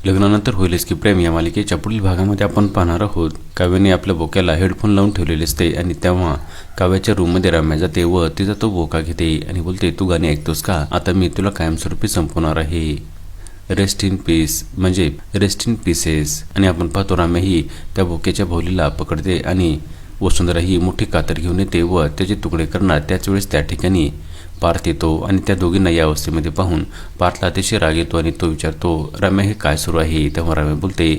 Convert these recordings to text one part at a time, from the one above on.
लग्नानंतर होईलच की प्रेम या मालिकेच्या पुढील भागामध्ये आपण पाहणार आहोत काव्याने आपल्या बोक्याला हेडफोन लावून ठेवलेले असते आणि तेव्हा काव्याच्या रूममध्ये रम्या जाते व तिचा तो बोका घेते आणि बोलते, तू गाणी ऐकतोस का? आता मी तुला कायमस्वरूपी संपवणार आहे. रेस्ट इन पीस म्हणजे रेस्ट इन पीसेस. आणि आपण पाहतो रम्या ही त्या बोक्याच्या भोवलीला पकडते आणि वसुंधरा ही मोठी कातर घेऊन येते व त्याचे तुकडे करणार. त्याच वेळेस त्या ठिकाणी पार्थ येतो आणि त्या दोघींना या अवस्थेमध्ये पाहून पार्थला अतिशय राग येतो आणि तो विचारतो, रम्या हे काय सुरू आहे? तेव्हा रम्या बोलते,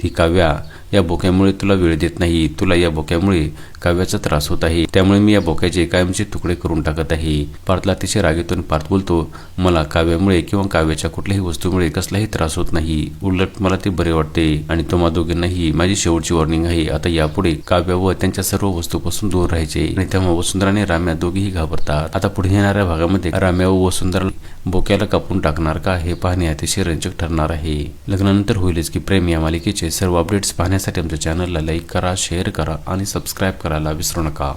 ती काव्या या बोक्यामुळे तुला वेळ देत नाही, तुला या बोक्यामुळे काव्याचा त्रास होत आहे, त्यामुळे मी या बोक्याचे कायमचे तुकडे करून टाकत आहे. पार्थला अतिशय राग येतो आणि पार्थ बोलतो, मला काव्यामुळे किंवा काव्याच्या कुठल्याही वस्तूमुळे कसलाही त्रास होत नाही, उलट मला ते बरे वाटते आणि तुम्हा दोघींनाही माझी शेवटची वॉर्निंग आहे. आता यापुढे काव्य व त्यांच्या सर्व वस्तूपासून दूर राहायचे. आणि तेव्हा वसुंधरा आणि रम्या दोघीही घाबरतात. आता पुढे येणाऱ्या भागामध्ये रम्या व वसुंधरा बोक्याला कापून टाकणार का हे पाहणे अतिशय रंजक ठरणार आहे. लग्नानंतर होईलच की प्रेम या मालिकेचे सर्व अपडेट्स पाहण्यासाठी आमच्या चॅनलला लाईक करा, शेअर करा आणि सबस्क्राईब करायला विसरू नका.